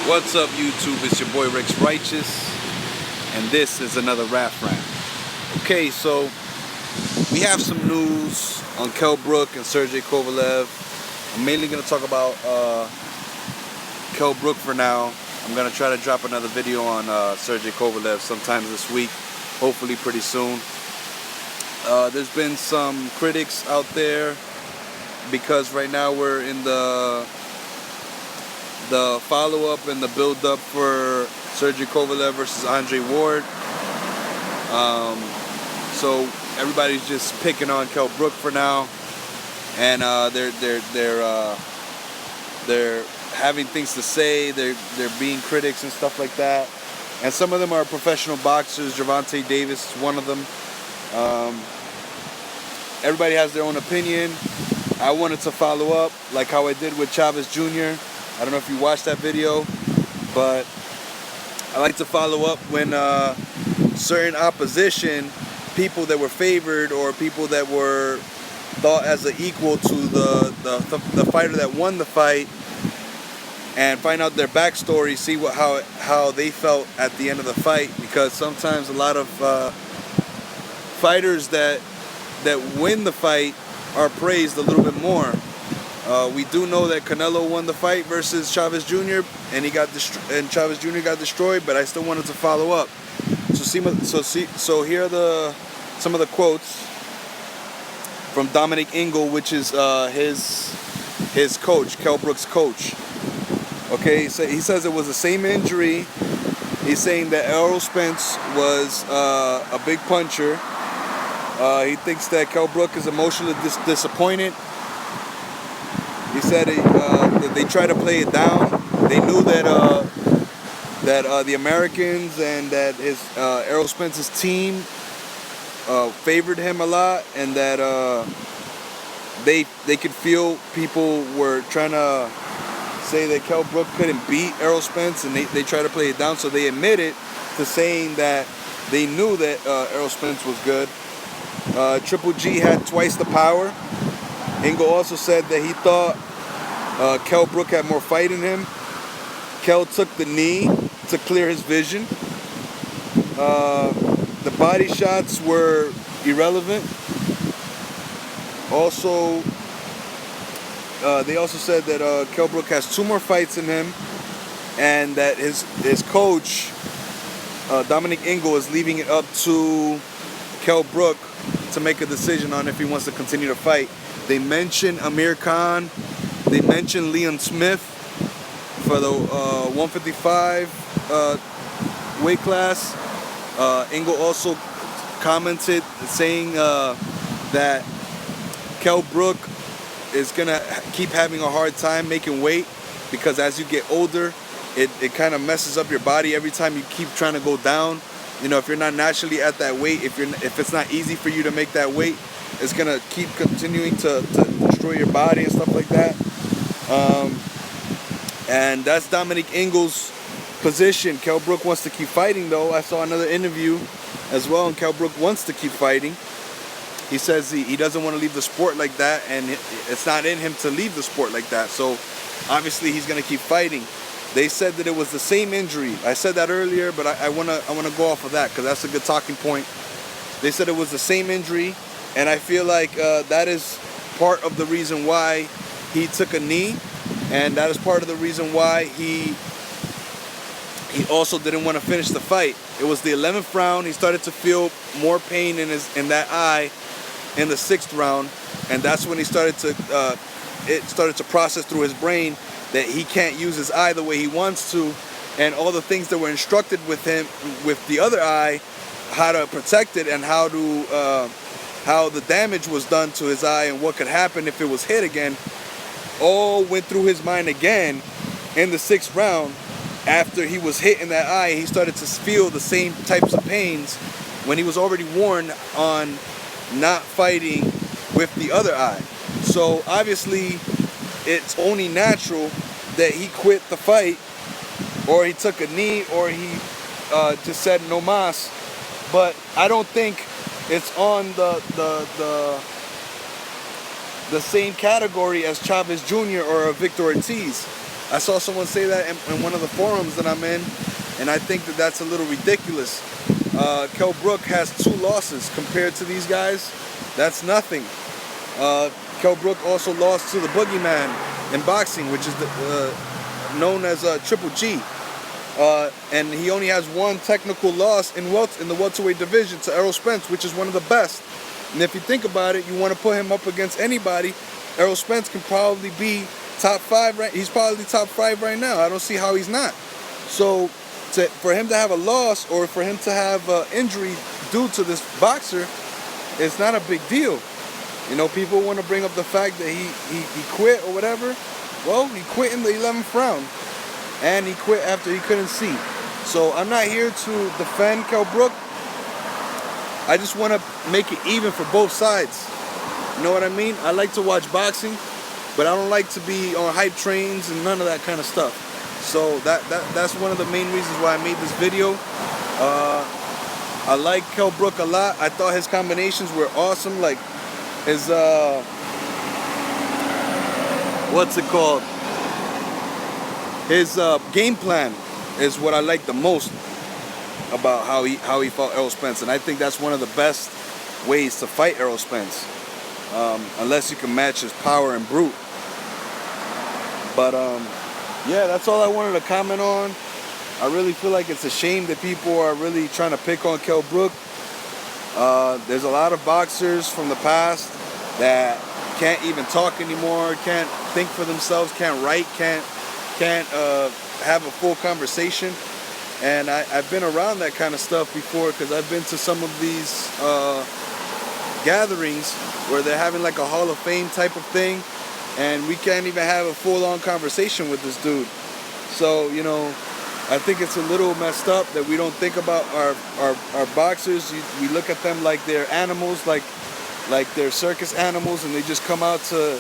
What's up, YouTube? It's your boy Rick's Righteous, and this is another rap rant. Okay, so we have some news on Kell Brook and Sergey Kovalev. I'm mainly going to talk about Kell Brook for now. I'm going to try to drop another video on Sergey Kovalev sometime this week, hopefully pretty soon. There's been some critics out there because right now we're in the follow-up and the build-up for Sergey Kovalev versus Andre Ward. So everybody's just picking on Kell Brook for now, and they're having things to say. They're being critics and stuff like that. And some of them are professional boxers. Gervonta Davis is one of them. Everybody has their own opinion. I wanted to follow up like how I did with Chavez Jr. I don't know if you watched that video, but I like to follow up when certain opposition, people that were favored or people that were thought as an equal to the fighter that won the fight, and find out their backstory, see how they felt at the end of the fight. Because sometimes a lot of fighters that win the fight are praised a little bit more. We do know that Canelo won the fight versus Chavez Jr. and Chavez Jr. got destroyed, but I still wanted to follow up. So here are some of the quotes from Dominic Ingo, which is his coach, Kell Brook's coach. Okay, so he says it was the same injury. He's saying that Errol Spence was a big puncher. He thinks that Kell Brook is emotionally disappointed. He said that they tried to play it down. They knew that the Americans and that his Errol Spence's team favored him a lot, and that they could feel people were trying to say that Kell Brook couldn't beat Errol Spence, and they tried to play it down. So they admitted to saying that they knew that Errol Spence was good. Triple G had twice the power. Ingo also said that he thought Kell Brook had more fight in him. Kell took the knee to clear his vision. The body shots were irrelevant. Also, they also said that Kell Brook has 2 more fights in him, and that his coach, Dominic Ingo, is leaving it up to Kell Brook to make a decision on if he wants to continue to fight. They mentioned Amir Khan. They mentioned Leon Smith for the 155 weight class. Ingo also commented saying that Kell Brook is gonna keep having a hard time making weight, because as you get older, it kind of messes up your body every time you keep trying to go down. You know, if you're not naturally at that weight, if it's not easy for you to make that weight, it's gonna keep continuing to destroy your body and stuff like that. And that's Dominic Ingle's position. Kell Brook wants to keep fighting, though. I saw another interview as well, and Kell Brook wants to keep fighting. He says he doesn't want to leave the sport like that, and it's not in him to leave the sport like that. So obviously he's gonna keep fighting. They said that it was the same injury. I said that earlier, but I wanna go off of that because that's a good talking point. They said it was the same injury, and I feel like that is part of the reason why he took a knee, and that is part of the reason why he also didn't want to finish the fight. It was the 11th round. He started to feel more pain in that eye in the 6th round, and that's when he started to process through his brain that he can't use his eye the way he wants to, and all the things that were instructed with him with the other eye, how to protect it, and how the damage was done to his eye and what could happen if it was hit again, all went through his mind again in the 6th round. After he was hit in that eye, he started to feel the same types of pains when he was already warned on not fighting with the other eye. So obviously it's only natural that he quit the fight, or he took a knee, or he just said no mas. But I don't think it's on the same category as Chavez Jr. or Victor Ortiz. I saw someone say that in one of the forums that I'm in, and I think that that's a little ridiculous. Kell Brook has 2 losses compared to these guys. That's nothing. Kell Brook also lost to the Boogeyman in boxing, which is known as Triple G. And he only has 1 technical loss in the welterweight division to Errol Spence, which is one of the best. And if you think about it, you want to put him up against anybody, Errol Spence can probably be top 5 right. He's probably top 5 right now. I don't see how he's not. So for him to have a loss or for him to have injury due to this boxer, it's not a big deal. You know, people want to bring up the fact that he quit or whatever. Well, he quit in the 11th round, and he quit after he couldn't see. So I'm not here to defend Kell Brook. I just want to make it even for both sides. You know what I mean? I like to watch boxing, but I don't like to be on hype trains and none of that kind of stuff. So that's one of the main reasons why I made this video. I like Kell Brook a lot. I thought his combinations were awesome. Like his what's it called? His game plan is what I like the most about how he fought Errol Spence, and I think that's one of the best ways to fight Errol Spence, unless you can match his power and brute. But yeah, that's all I wanted to comment on. I really feel like it's a shame that people are really trying to pick on Kell Brook. There's a lot of boxers from the past that can't even talk anymore, can't think for themselves, can't write, can't have a full conversation. And I've been around that kind of stuff before, because I've been to some of these gatherings where they're having like a Hall of Fame type of thing, and we can't even have a full-on conversation with this dude. So, you know, I think it's a little messed up that we don't think about our boxers. We look at them like they're animals, like they're circus animals, and they just come out to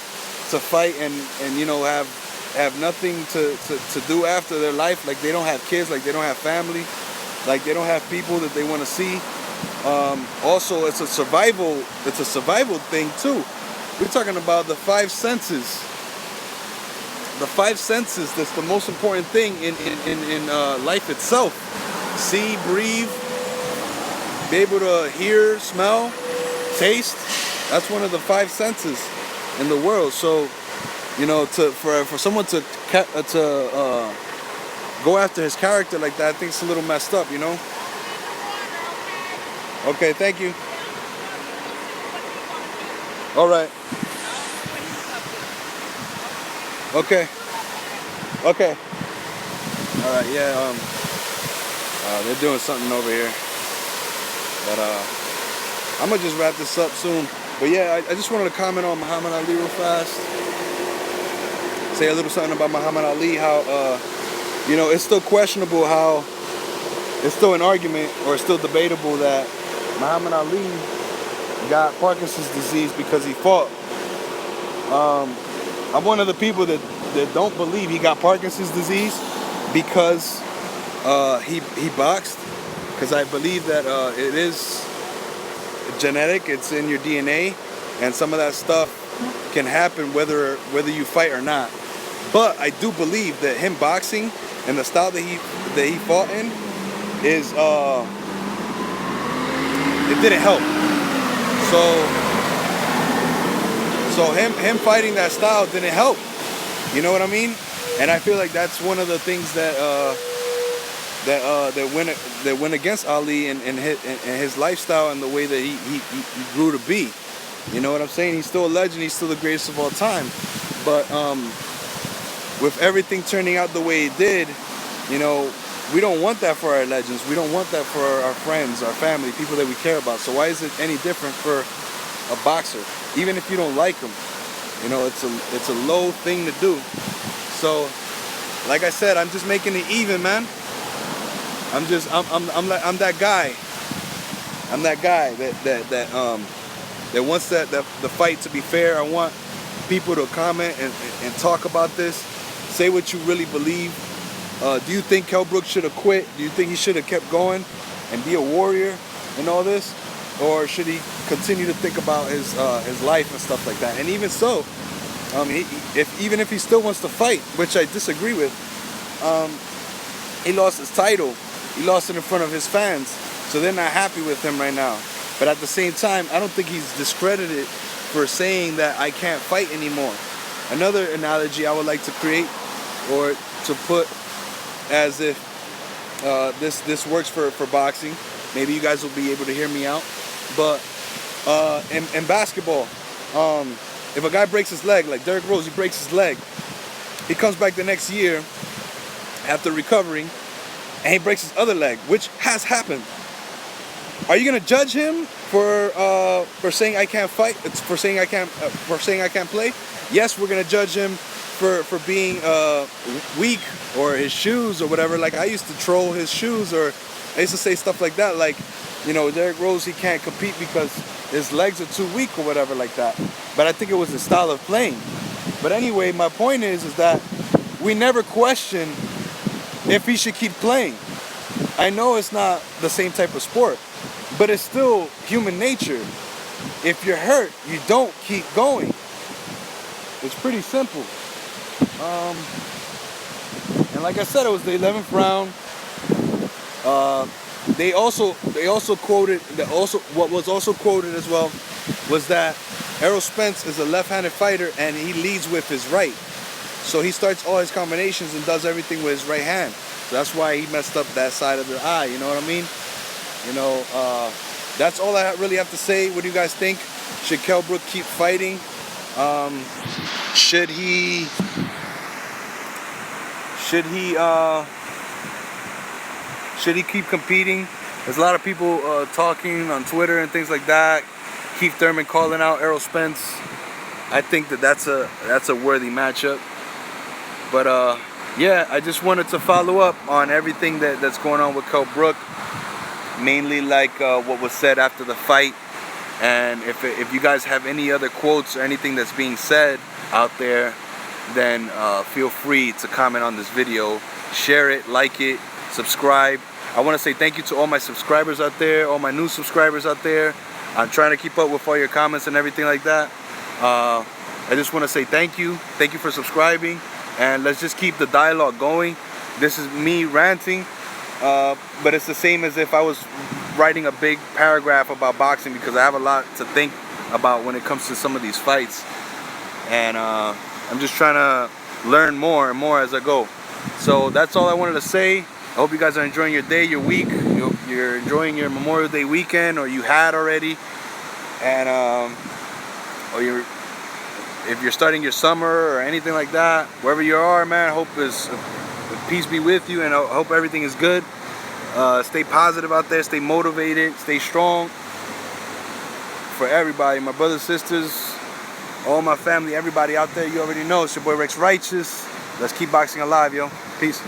fight and you know, have nothing to do after their life. Like they don't have kids, like they don't have family, like they don't have people that they want to see. Also, it's a survival thing too. We're talking about the 5 senses. The 5 senses, that's the most important thing in life itself. See, breathe, be able to hear, smell, taste. That's one of the 5 senses in the world. So, you know, for someone to go after his character like that, I think it's a little messed up, you know? Okay, thank you. All right. Okay. Okay. All right. Yeah. They're doing something over here, but I'm gonna just wrap this up soon. But yeah, I just wanted to comment on Muhammad Ali real fast. Say a little something about Muhammad Ali. How you know, it's still questionable, how it's still an argument or it's still debatable that Muhammad Ali got Parkinson's disease because he fought. I'm one of the people that don't believe he got Parkinson's disease because he boxed, because I believe that it is genetic, it's in your DNA, and some of that stuff can happen whether you fight or not. But I do believe that him boxing and the style that he fought in is it didn't help. So him fighting that style didn't help. You know what I mean? And I feel like that's one of the things that went against Ali and his lifestyle and the way that he grew to be. You know what I'm saying? He's still a legend. He's still the greatest of all time. But with everything turning out the way it did, you know, we don't want that for our legends. We don't want that for our friends, our family, people that we care about. So why is it any different for a boxer? Even if you don't like him, you know, it's a low thing to do. So, like I said, I'm just making it even, man. I'm that guy. I'm that guy that wants the fight to be fair. I want people to comment and talk about this. Say what you really believe. Do you think Kell Brook should have quit? Do you think he should have kept going and be a warrior and all this? Or should he continue to think about his life and stuff like that? And even so, Even if he still wants to fight, which I disagree with, he lost his title. He lost it in front of his fans, so they're not happy with him right now. But at the same time, I don't think he's discredited for saying that I can't fight anymore. Another analogy I would like to create, or to put as if this works for boxing. Maybe you guys will be able to hear me out. But in basketball, if a guy breaks his leg, like Derrick Rose, he breaks his leg, he comes back the next year after recovering, and he breaks his other leg, which has happened. Are you gonna judge him for saying I can't fight? It's for saying I can't play? Yes, we're gonna judge him for being weak, or his shoes or whatever. Like, I used to troll his shoes, or I used to say stuff like that, like, you know, Derrick Rose, he can't compete because his legs are too weak or whatever like that. But I think it was his style of playing. But anyway, my point is that we never question if he should keep playing. I know it's not the same type of sport, but it's still human nature. If you're hurt, you don't keep going. It's pretty simple. And like I said, it was the 11th round. They also quoted that what was also quoted as well was that Errol Spence is a left-handed fighter and he leads with his right. So he starts all his combinations and does everything with his right hand. So that's why he messed up that side of the eye, you know what I mean? You know, that's all I really have to say. What do you guys think? Should Kell Brook keep fighting? Should he keep competing? There's a lot of people talking on Twitter and things like that. Keith Thurman calling out Errol Spence. I think that's a worthy matchup. But yeah, I just wanted to follow up on everything that's going on with Kell Brook. Mainly like what was said after the fight. And if you guys have any other quotes or anything that's being said out there, then feel free to comment on this video. Share it, like it, subscribe. I want to say thank you to all my subscribers out there, all my new subscribers out there. I'm trying to keep up with all your comments and everything like that. I just want to say thank you. Thank you for subscribing. And let's just keep the dialogue going. This is me ranting, but it's the same as if I was writing a big paragraph about boxing, because I have a lot to think about when it comes to some of these fights. And I'm just trying to learn more and more as I go. So that's all I wanted to say. I hope you guys are enjoying your day, your week. You're enjoying your Memorial Day weekend, or you had already. And or if you're starting your summer or anything like that, wherever you are, man, I hope peace be with you, and I hope everything is good. Stay positive out there, stay motivated, stay strong. For everybody, my brothers, sisters, all my family, everybody out there, you already know, it's your boy Rex Righteous. Let's keep boxing alive, yo. Peace.